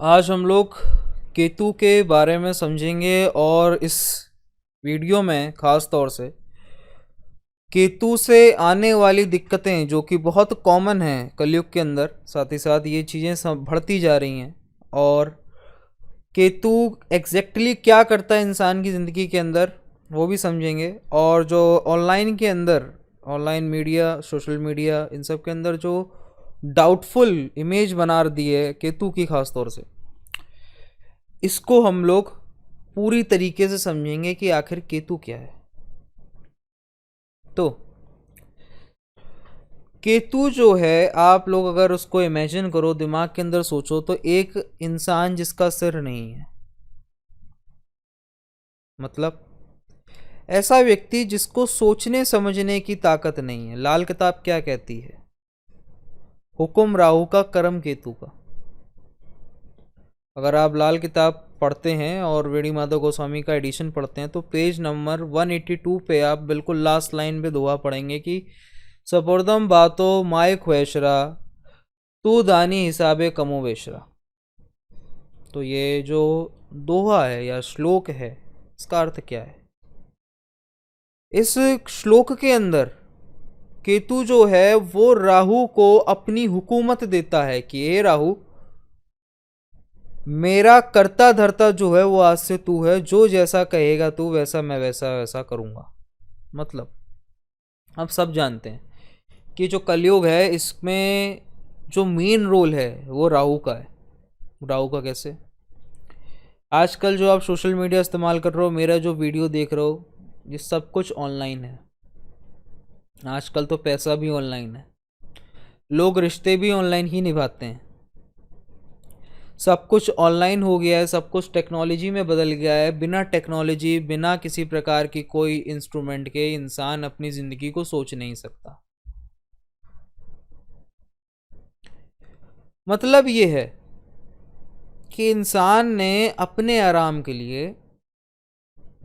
आज हम लोग केतु के बारे में समझेंगे और इस वीडियो में ख़ास तौर से केतु से आने वाली दिक्कतें जो कि बहुत कॉमन हैं कलयुग के अंदर, साथ ही साथ ये चीज़ें सब बढ़ती जा रही हैं। और केतु एग्जैक्टली क्या करता है इंसान की ज़िंदगी के अंदर वो भी समझेंगे। और जो ऑनलाइन के अंदर, ऑनलाइन मीडिया, सोशल मीडिया, इन सब के अंदर जो डाउटफुल इमेज बना दी है केतु की ख़ास तौर से, इसको हम लोग पूरी तरीके से समझेंगे कि आखिर केतु क्या है। तो केतु जो है, आप लोग अगर उसको इमेजिन करो, दिमाग के अंदर सोचो, तो एक इंसान जिसका सिर नहीं है, मतलब ऐसा व्यक्ति जिसको सोचने समझने की ताकत नहीं है। लाल किताब क्या कहती है? हुक्म राहु का, कर्म केतु का। अगर आप लाल किताब पढ़ते हैं और वेणी माधव गोस्वामी का एडिशन पढ़ते हैं तो पेज नंबर 182 पे आप बिल्कुल लास्ट लाइन पे दुआ पढ़ेंगे कि सपुर्दम बातो माय ख्वेशरा तू दानी हिसाबे कमो बेशरा। तो ये जो दोहा है या श्लोक है, इसका अर्थ क्या है? इस श्लोक के अंदर केतु जो है वो राहु को अपनी हुकूमत देता है कि हे राहु, मेरा करता धरता जो है वो आज से तू है, जो जैसा कहेगा तू वैसा मैं वैसा वैसा करूंगा। मतलब अब सब जानते हैं कि जो कलयुग है इसमें जो मेन रोल है वो राहु का है। राहु का कैसे? आजकल जो आप सोशल मीडिया इस्तेमाल कर रहे हो, मेरा जो वीडियो देख रहे हो, ये सब कुछ ऑनलाइन है। आजकल तो पैसा भी ऑनलाइन है, लोग रिश्ते भी ऑनलाइन ही निभाते हैं। सब कुछ ऑनलाइन हो गया है, सब कुछ टेक्नोलॉजी में बदल गया है। बिना टेक्नोलॉजी, बिना किसी प्रकार की कोई इंस्ट्रूमेंट के इंसान अपनी ज़िंदगी को सोच नहीं सकता। मतलब ये है कि इंसान ने अपने आराम के लिए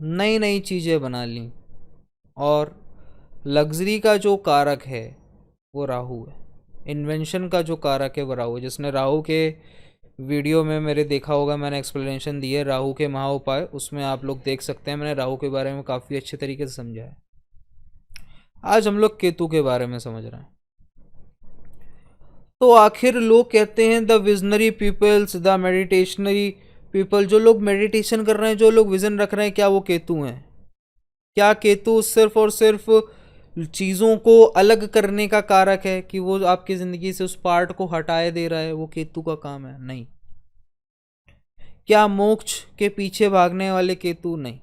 नई नई चीज़ें बना ली, और लग्जरी का जो कारक है वो राहु है। इन्वेंशन का जो कारक है वो राहु है। जिसने राहु के वीडियो में मेरे देखा होगा, मैंने एक्सप्लेनेशन दी है राहु के महा उपाय, उसमें आप लोग देख सकते हैं। मैंने राहु के बारे में काफ़ी अच्छे तरीके से समझा है। आज हम लोग केतु के बारे में समझ रहे हैं। तो आखिर लोग कहते हैं the visionary peoples, the meditationary people, जो लोग मेडिटेशन कर रहे हैं, जो लोग विजन रख रहे हैं, क्या वो केतु हैं? क्या केतु सिर्फ और सिर्फ चीज़ों को अलग करने का कारक है कि वो आपकी ज़िंदगी से उस पार्ट को हटाए दे रहा है? वो केतु का काम है? नहीं। क्या मोक्ष के पीछे भागने वाले केतु? नहीं।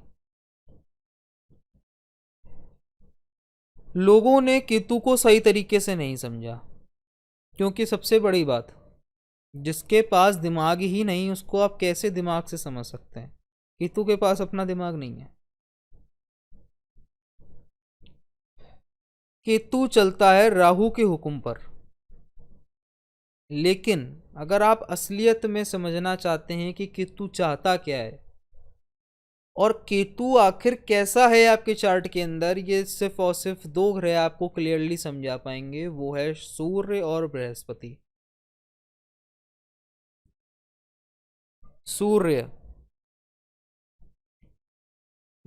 लोगों ने केतु को सही तरीके से नहीं समझा, क्योंकि सबसे बड़ी बात, जिसके पास दिमाग ही नहीं उसको आप कैसे दिमाग से समझ सकते हैं? केतु के पास अपना दिमाग नहीं है। केतु चलता है राहु के हुक्म पर। लेकिन अगर आप असलियत में समझना चाहते हैं कि केतु चाहता क्या है और केतु आखिर कैसा है आपके चार्ट के अंदर, ये सिर्फ और सिर्फ दो ग्रह आपको क्लियरली समझा पाएंगे, वो है सूर्य और बृहस्पति। सूर्य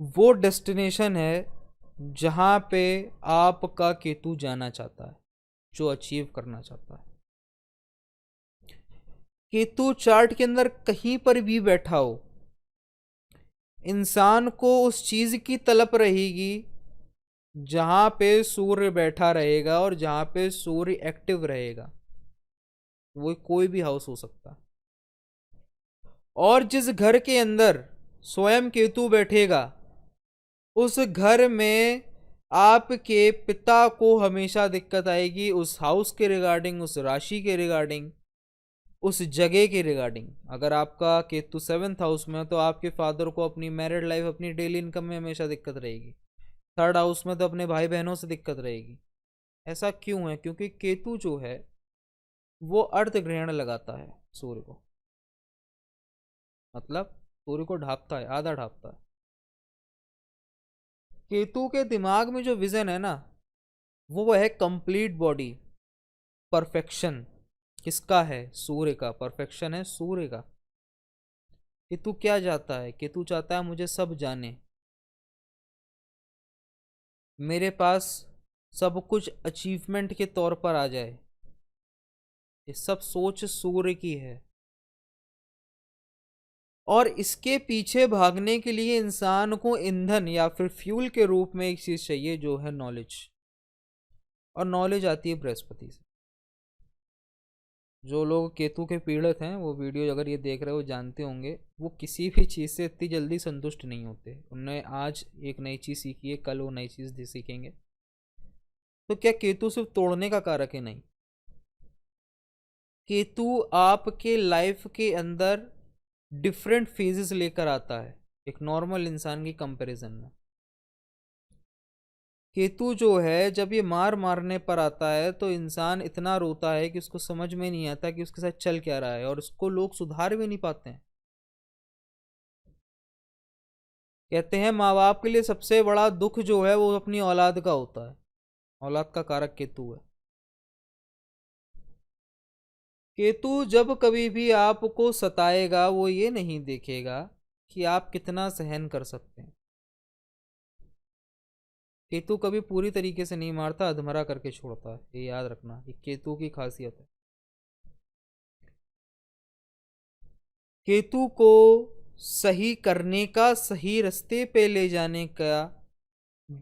वो डेस्टिनेशन है जहां पे आपका केतु जाना चाहता है, जो अचीव करना चाहता है। केतु चार्ट के अंदर कहीं पर भी बैठा हो, इंसान को उस चीज की तलब रहेगी जहां पे सूर्य बैठा रहेगा और जहां पे सूर्य एक्टिव रहेगा। वो कोई भी हाउस हो सकता है। और जिस घर के अंदर स्वयं केतु बैठेगा, उस घर में आपके पिता को हमेशा दिक्कत आएगी, उस हाउस के रिगार्डिंग, उस राशि के रिगार्डिंग, उस जगह के रिगार्डिंग। अगर आपका केतु 7th हाउस में है तो आपके फादर को अपनी मैरिड लाइफ, अपनी डेली इनकम में हमेशा दिक्कत रहेगी। 3rd हाउस में तो अपने भाई बहनों से दिक्कत रहेगी। ऐसा क्यों है? क्योंकि केतु जो है वो अर्ध ग्रहण लगाता है सूर्य को, मतलब सूर्य को ढापता है, आधा ढापता है। केतु के दिमाग में जो विजन है ना, वो है कंप्लीट बॉडी, परफेक्शन। किसका है? सूर्य का। परफेक्शन है सूर्य का। केतु क्या चाहता है? केतु चाहता है मुझे सब जाने, मेरे पास सब कुछ अचीवमेंट के तौर पर आ जाए। ये सब सोच सूर्य की है, और इसके पीछे भागने के लिए इंसान को ईंधन या फिर फ्यूल के रूप में एक चीज चाहिए, जो है नॉलेज। और नॉलेज आती है बृहस्पति से। जो लोग केतु के पीड़ित हैं, वो वीडियो अगर ये देख रहे हो जानते होंगे, वो किसी भी चीज़ से इतनी जल्दी संतुष्ट नहीं होते। उन्होंने आज एक नई चीज़ सीखी है, कल वो नई चीज़ सीखेंगे। तो क्या केतु सिर्फ तोड़ने का कारक है? नहीं, केतु आपके लाइफ के अंदर डिफरेंट फेजेस लेकर आता है एक नॉर्मल इंसान की कंपैरिजन में। केतु जो है जब ये मारने पर आता है तो इंसान इतना रोता है कि उसको समझ में नहीं आता कि उसके साथ चल क्या रहा है, और उसको लोग सुधार भी नहीं पाते हैं। कहते हैं माँ बाप के लिए सबसे बड़ा दुख जो है वो अपनी औलाद का होता है। औलाद का कारक केतु है। केतु जब कभी भी आपको सताएगा, वो ये नहीं देखेगा कि आप कितना सहन कर सकते हैं। केतु कभी पूरी तरीके से नहीं मारता, अधमरा करके छोड़ता है। ये याद रखना, ये केतु की खासियत है। केतु को सही करने का, सही रास्ते पे ले जाने का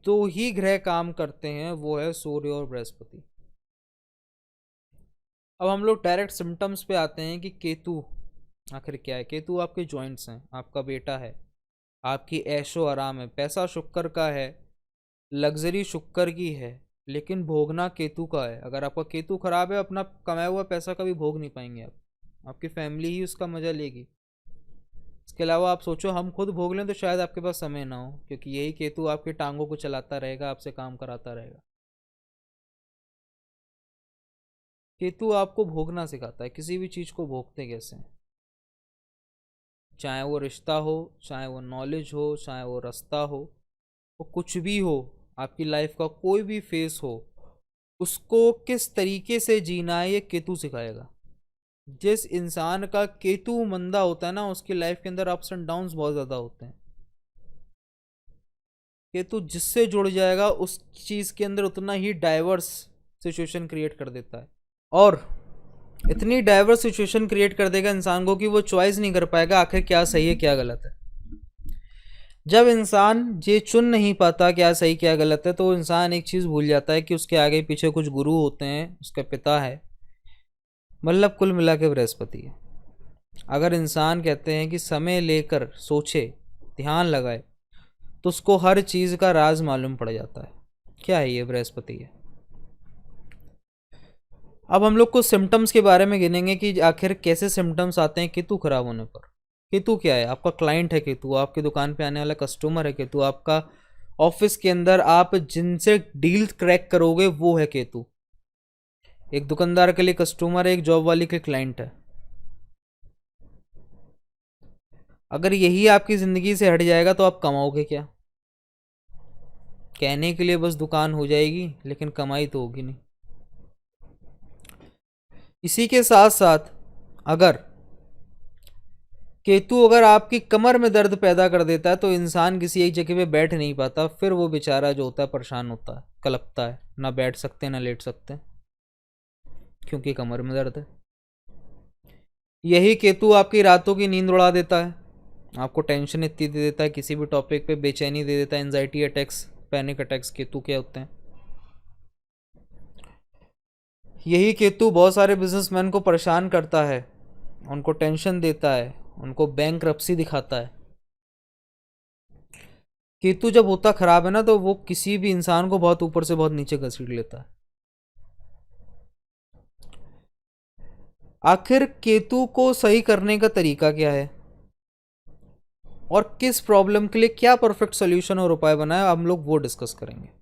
दो ही ग्रह काम करते हैं, वो है सूर्य और बृहस्पति। अब हम लोग डायरेक्ट सिम्टम्स पे आते हैं कि केतु आखिर क्या है। केतु आपके जॉइंट्स हैं, आपका बेटा है, आपकी ऐशो आराम है। पैसा शुक्र का है, लग्जरी शुक्र की है, लेकिन भोगना केतु का है। अगर आपका केतु खराब है, अपना कमाया हुआ पैसा कभी भोग नहीं पाएंगे आप, आपकी फैमिली ही उसका मजा लेगी। इसके अलावा आप सोचो हम खुद भोग लें तो शायद आपके पास समय ना हो, क्योंकि यही केतु आपकी टांगों को चलाता रहेगा, आपसे काम कराता रहेगा। केतु आपको भोगना सिखाता है, किसी भी चीज को भोगते कैसे हैं। चाहे वो रिश्ता हो, चाहे वो नॉलेज हो, चाहे वो रास्ता हो, वो कुछ भी हो, आपकी लाइफ का कोई भी फेस हो, उसको किस तरीके से जीना है ये केतु सिखाएगा। जिस इंसान का केतु मंदा होता है ना, उसकी लाइफ के अंदर अप्स एंड डाउन्स बहुत ज़्यादा होते हैं। केतु जिससे जुड़ जाएगा उस चीज़ के अंदर उतना ही डाइवर्स सिचुएशन क्रिएट कर देता है, और इतनी डाइवर्स सिचुएशन क्रिएट कर देगा इंसान को कि वो चॉइस नहीं कर पाएगा आखिर क्या सही है क्या गलत है। जब इंसान ये चुन नहीं पाता क्या सही क्या गलत है, तो इंसान एक चीज़ भूल जाता है कि उसके आगे पीछे कुछ गुरु होते हैं, उसका पिता है, मतलब कुल मिला के बृहस्पति है। अगर इंसान कहते हैं कि समय लेकर सोचे, ध्यान लगाए, तो उसको हर चीज़ का राज मालूम पड़ जाता है। क्या है ये? बृहस्पति है। अब हम लोग कुछ सिम्टम्स के बारे में गिनेंगे कि आखिर कैसे सिम्टम्स आते हैं केतु खराब होने पर। केतु क्या है? आपका क्लाइंट है केतु, आपकी दुकान पे आने वाला कस्टमर है केतु, आपका ऑफिस के अंदर आप जिनसे डील क्रैक करोगे वो है केतु। एक दुकानदार के लिए कस्टमर है, एक जॉब वाले के क्लाइंट है। अगर यही आपकी ज़िंदगी से हट जाएगा तो आप कमाओगे क्या? कहने के लिए बस दुकान हो जाएगी, लेकिन कमाई तो होगी नहीं। इसी के साथ साथ अगर केतु अगर आपकी कमर में दर्द पैदा कर देता है तो इंसान किसी एक जगह पे बैठ नहीं पाता, फिर वो बेचारा जो होता है परेशान होता है, कलपता है, ना बैठ सकते ना लेट सकते, क्योंकि कमर में दर्द है। यही केतु आपकी रातों की नींद उड़ा देता है, आपको टेंशन इतनी दे देता है, किसी भी टॉपिक पे बेचैनी दे देता है, anxiety attacks, panic attacks Ketu के होते हैं। यही केतु बहुत सारे बिजनेसमैन को परेशान करता है, उनको टेंशन देता है, उनको बैंकरप्सी दिखाता है। केतु जब होता खराब है ना, तो वो किसी भी इंसान को बहुत ऊपर से बहुत नीचे घसीट लेता है। आखिर केतु को सही करने का तरीका क्या है, और किस प्रॉब्लम के लिए क्या परफेक्ट सोल्यूशन और उपाय बनाए, हम लोग वो डिस्कस करेंगे।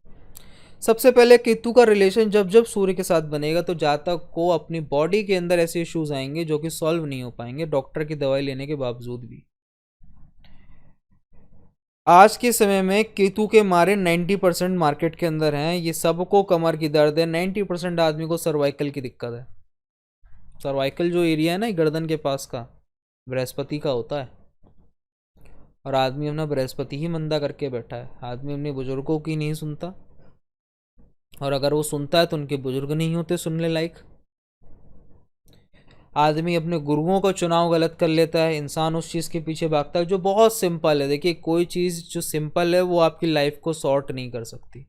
सबसे पहले केतु का रिलेशन जब जब सूर्य के साथ बनेगा तो जातक को अपनी बॉडी के अंदर ऐसे इश्यूज आएंगे जो कि सॉल्व नहीं हो पाएंगे डॉक्टर की दवाई लेने के बावजूद भी। आज के समय में केतु के मारे 90% मार्केट के अंदर हैं। ये सबको कमर की दर्द है, 90% आदमी को सर्वाइकल की दिक्कत है। सर्वाइकल जो एरिया है ना गर्दन के पास का, बृहस्पति का होता है। और आदमी अपना बृहस्पति ही मंदा करके बैठा है। आदमी अपने बुजुर्गों की नहीं सुनता, और अगर वो सुनता है तो उनके बुजुर्ग नहीं होते सुनने लायक। आदमी अपने गुरुओं का चुनाव गलत कर लेता है, इंसान उस चीज़ के पीछे भागता है जो बहुत सिंपल है। देखिए, कोई चीज़ जो सिंपल है वो आपकी लाइफ को सॉर्ट नहीं कर सकती।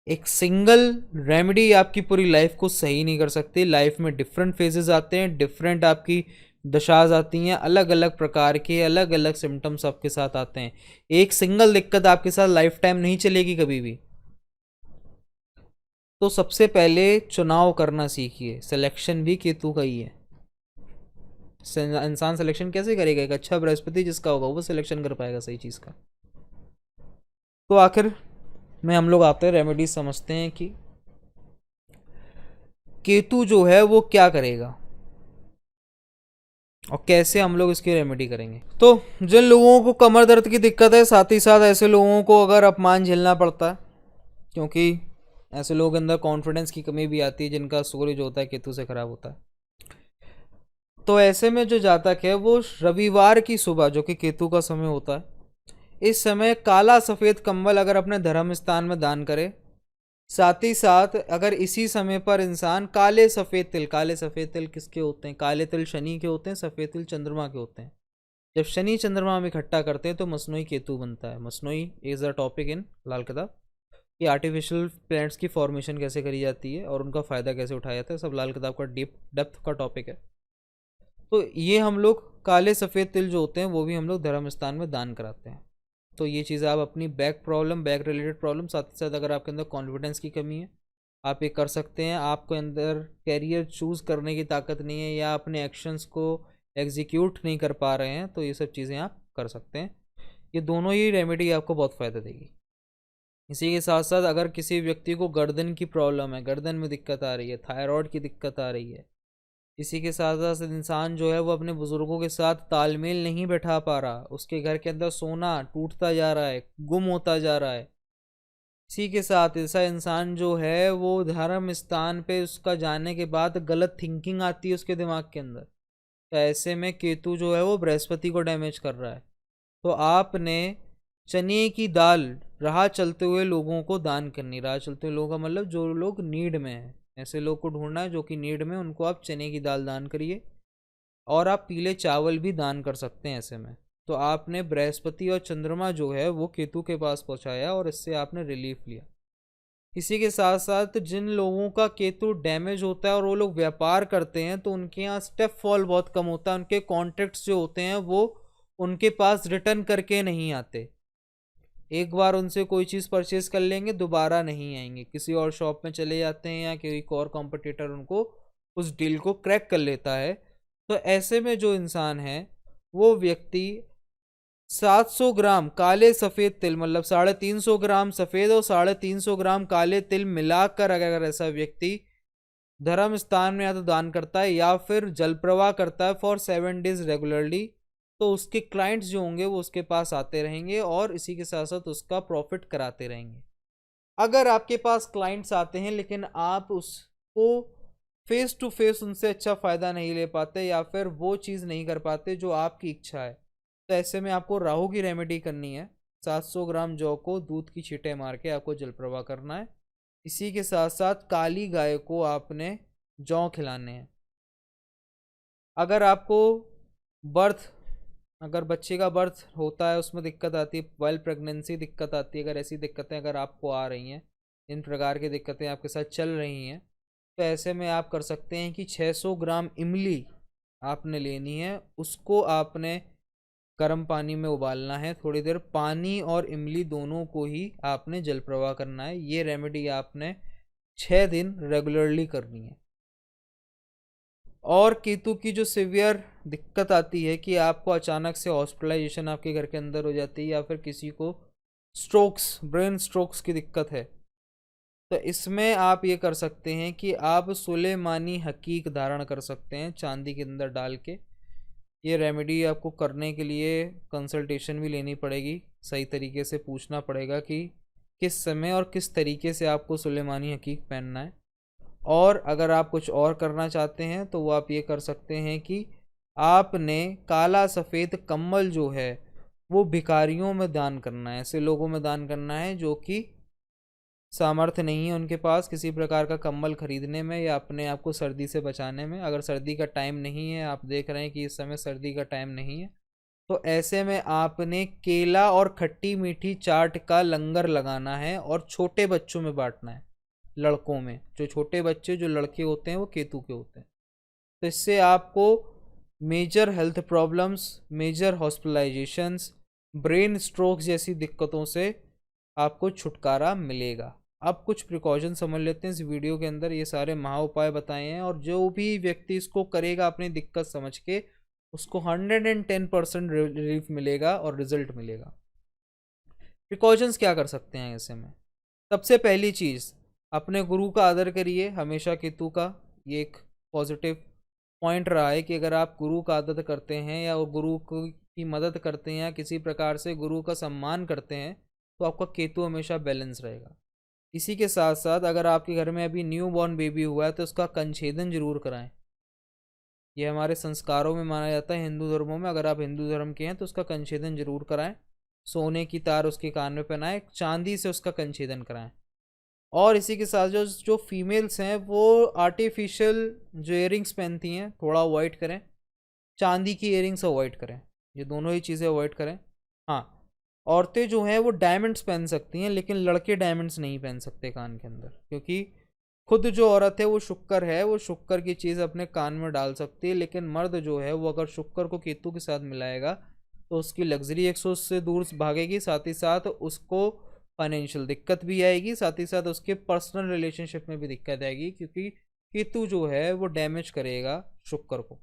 एक सिंगल रेमेडी आपकी पूरी लाइफ को सही नहीं कर सकती। लाइफ में डिफरेंट फेजेस आते हैं, डिफरेंट आपकी दशाज आती हैं, अलग अलग प्रकार के अलग अलग सिम्टम्स आपके साथ आते हैं। एक सिंगल दिक्कत आपके साथ लाइफ टाइम नहीं चलेगी कभी भी। तो सबसे पहले चुनाव करना सीखिए। सिलेक्शन भी केतु का ही है। इंसान सिलेक्शन कैसे करेगा? एक अच्छा बृहस्पति जिसका होगा वो सिलेक्शन कर पाएगा सही चीज़ का। तो आखिर में हम लोग आते हैं रेमेडी समझते हैं कि केतु जो है वो क्या करेगा और कैसे हम लोग इसकी रेमेडी करेंगे। तो जिन लोगों को कमर दर्द की दिक्कत है, साथ ही साथ ऐसे लोगों को अगर अपमान झेलना पड़ता है, क्योंकि ऐसे लोगों के अंदर कॉन्फिडेंस की कमी भी आती है, जिनका सूर्य जो होता है केतु से खराब होता है। तो ऐसे में जो जातक है वो रविवार की सुबह, जो कि केतु का समय होता है, इस समय काला सफ़ेद कंबल अगर अपने धर्म स्थान में दान करे, साथ ही साथ अगर इसी समय पर इंसान काले सफ़ेद तिल किसके होते हैं? काले तिल शनि के होते हैं, सफ़ेद तिल चंद्रमा के होते हैं। जब शनि चंद्रमा में इकट्ठा करते हैं तो मसनोई केतु बनता है। मसनोई इज़ अ टॉपिक इन लाल किताब, कि आर्टिफिशियल प्लांट्स की फॉर्मेशन कैसे करी जाती है और उनका फ़ायदा कैसे उठाया जाता है, सब लाल किताब का डीप डेप्थ का टॉपिक है। तो ये हम लोग काले सफ़ेद तिल जो होते हैं वो भी हम लोग धर्म स्थान में दान कराते हैं। तो ये चीज़ आप अपनी back problem, back related problem, साथ ही साथ अगर आपके अंदर कॉन्फिडेंस की कमी है, आप ये कर सकते हैं। आपके अंदर कैरियर चूज़ करने की ताकत नहीं है या अपने एक्शंस को एग्जीक्यूट नहीं कर पा रहे हैं, तो ये सब चीज़ें आप कर सकते हैं। ये दोनों ही रेमेडी आपको बहुत फ़ायदा देगी। इसी के साथ साथ अगर किसी व्यक्ति को गर्दन की प्रॉब्लम है, गर्दन में दिक्कत आ रही है, थायराइड की दिक्कत आ रही है, इसी के साथ साथ इंसान जो है वो अपने बुज़ुर्गों के साथ तालमेल नहीं बैठा पा रहा, उसके घर के अंदर सोना टूटता जा रहा है, गुम होता जा रहा है, इसी के साथ ऐसा इंसान जो है वो धर्म स्थान पे उसका जाने के बाद गलत थिंकिंग आती है उसके दिमाग के अंदर, तो ऐसे में केतु जो है वो बृहस्पति को डैमेज कर रहा है। तो आपने चने की दाल राह चलते हुए लोगों को दान करनी। राह चलते हुए लोगों का मतलब जो लोग नीड में हैं, ऐसे लोग को ढूंढना है जो कि नीड में, उनको आप चने की दाल दान करिए। और आप पीले चावल भी दान कर सकते हैं ऐसे में। तो आपने बृहस्पति और चंद्रमा जो है वो केतु के पास पहुंचाया और इससे आपने रिलीफ लिया। इसी के साथ साथ जिन लोगों का केतु डैमेज होता है और वो लोग व्यापार करते हैं तो उनके यहाँ स्टेप फॉल बहुत कम होता है। उनके कॉन्ट्रैक्ट्स जो होते हैं वो उनके पास रिटर्न करके नहीं आते। एक बार उनसे कोई चीज़ परचेज कर लेंगे, दोबारा नहीं आएंगे, किसी और शॉप में चले जाते हैं या कोई और कॉम्पिटिटर उनको उस डील को क्रैक कर लेता है। तो ऐसे में जो इंसान है वो व्यक्ति 700 ग्राम काले सफ़ेद तिल, मतलब 350 ग्राम सफ़ेद और 350 ग्राम काले तिल मिलाकर अगर ऐसा व्यक्ति धर्म स्थान में या तो दान करता है या फिर जल प्रवाह करता है फॉर 7 डेज रेगुलरली, तो उसके क्लाइंट्स जो होंगे वो उसके पास आते रहेंगे और इसी के साथ साथ उसका प्रॉफिट कराते रहेंगे। अगर आपके पास क्लाइंट्स आते हैं लेकिन आप उसको फेस टू फेस उनसे अच्छा फ़ायदा नहीं ले पाते या फिर वो चीज़ नहीं कर पाते जो आपकी इच्छा है, तो ऐसे में आपको राहु की रेमेडी करनी है। 700 ग्राम जौ को दूध की छींटे मार के आपको जल प्रवाह करना है। इसी के साथ साथ काली गाय को आपने जौ खिलाने हैं। अगर आपको बर्थ, अगर बच्चे का बर्थ होता है उसमें दिक्कत आती है, वाइल प्रेगनेंसी दिक्कत आती है, अगर ऐसी दिक्कतें अगर आपको आ रही हैं, इन प्रकार की दिक्कतें आपके साथ चल रही हैं, तो ऐसे में आप कर सकते हैं कि 600 ग्राम इमली आपने लेनी है। उसको आपने गर्म पानी में उबालना है थोड़ी देर, पानी और इमली दोनों को ही आपने जल प्रवाह करना है। ये रेमेडी आपने 6 दिन रेगुलरली करनी है। और केतु की जो सिवियर दिक्कत आती है कि आपको अचानक से हॉस्पिटलाइजेशन आपके घर के अंदर हो जाती है या फिर किसी को स्ट्रोक्स, ब्रेन स्ट्रोक्स की दिक्कत है, तो इसमें आप ये कर सकते हैं कि आप सुलेमानी हकीक धारण कर सकते हैं चांदी के अंदर डाल के। ये रेमेडी आपको करने के लिए कंसल्टेशन भी लेनी पड़ेगी, सही तरीके से पूछना पड़ेगा कि किस समय और किस तरीके से आपको सुलेमानी हकीक पहनना है। और अगर आप कुछ और करना चाहते हैं तो वो आप ये कर सकते हैं कि आपने काला सफ़ेद कम्बल जो है वो भिखारियों में दान करना है, ऐसे लोगों में दान करना है जो कि सामर्थ्य नहीं है उनके पास किसी प्रकार का कंबल खरीदने में या अपने आप को सर्दी से बचाने में। अगर सर्दी का टाइम नहीं है, आप देख रहे हैं कि इस समय सर्दी का टाइम नहीं है, तो ऐसे में आपने केला और खट्टी मीठी चाट का लंगर लगाना है और छोटे बच्चों में बांटना है। लड़कों में, जो छोटे बच्चे जो लड़के होते हैं वो केतु के होते हैं। तो इससे आपको major health problems, major hospitalisations, brain strokes जैसी दिक्कतों से आपको छुटकारा मिलेगा। अब कुछ प्रिकॉशन समझ लेते हैं। इस वीडियो के अंदर ये सारे महा उपाय बताए हैं और जो भी व्यक्ति इसको करेगा अपनी दिक्कत समझ के, उसको 110% रिलीफ मिलेगा और रिजल्ट मिलेगा। प्रिकॉशंस क्या कर सकते हैं ऐसे में? सबसे पहली चीज़, अपने गुरु का आदर करिए हमेशा। केतु का ये एक पॉजिटिव पॉइंट रहा है कि अगर आप गुरु का आदर करते हैं या गुरु की मदद करते हैं या किसी प्रकार से गुरु का सम्मान करते हैं, तो आपका केतु हमेशा बैलेंस रहेगा। इसी के साथ साथ अगर आपके घर में अभी न्यू बॉर्न बेबी हुआ है तो उसका कंछेदन जरूर कराएं। यह हमारे संस्कारों में माना जाता है, हिंदू धर्मों में। अगर आप हिंदू धर्म के हैं तो उसका कंछेदन जरूर कराएं। सोने की तार उसके कान में पहनाएं, चांदी से उसका कंछेदन कराएं। और इसी के साथ जो जो फीमेल्स हैं वो आर्टिफिशियल जो इयरिंग्स पहनती हैं थोड़ा अवॉइड करें, चांदी की इयरिंग्स अवॉइड करें, ये दोनों ही चीज़ें अवॉइड करें। हाँ, औरतें जो हैं वो डायमंड्स पहन सकती हैं, लेकिन लड़के डायमंड्स नहीं पहन सकते कान के अंदर, क्योंकि खुद जो औरत है वो शुक्र है, वो शुक्र की चीज़ अपने कान में डाल सकती है। लेकिन मर्द जो है वो अगर शुक्र को केतु के साथ मिलाएगा तो उसकी लग्जरी एक्सोस से दूर भागेगी, साथ ही साथ उसको फाइनेंशियल दिक्कत भी आएगी, साथ ही साथ उसके पर्सनल रिलेशनशिप में भी दिक्कत आएगी, क्योंकि केतु जो है वो डैमेज करेगा शुक्र को।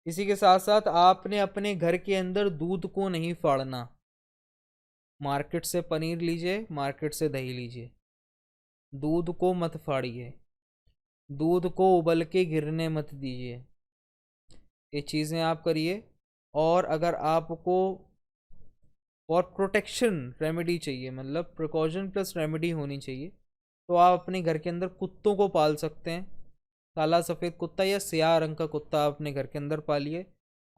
इसी के साथ साथ आपने अपने घर के अंदर दूध को नहीं फाड़ना। मार्केट से पनीर लीजिए, मार्केट से दही लीजिए, दूध को मत फाड़िए, दूध को उबल के गिरने मत दीजिए। ये चीज़ें आप करिए। और अगर आपको और प्रोटेक्शन रेमेडी चाहिए, मतलब प्रिकॉशन प्लस रेमेडी होनी चाहिए, तो आप अपने घर के अंदर कुत्तों को पाल सकते हैं। काला सफ़ेद कुत्ता या स्याह रंग का कुत्ता अपने घर के अंदर पालिए।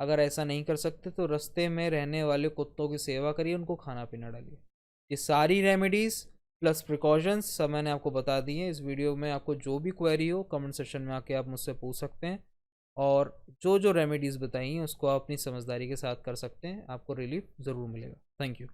अगर ऐसा नहीं कर सकते तो रास्ते में रहने वाले कुत्तों की सेवा करिए, उनको खाना पीना डालिए। ये सारी रेमेडीज़ प्लस प्रिकॉशंस सब मैंने आपको बता दी हैं। इस वीडियो में आपको जो भी क्वेरी हो कमेंट सेक्शन में आके आप मुझसे पूछ सकते हैं, और जो जो रेमेडीज़ बताई हैं उसको आप अपनी समझदारी के साथ कर सकते हैं, आपको रिलीफ ज़रूर मिलेगा। Thank you.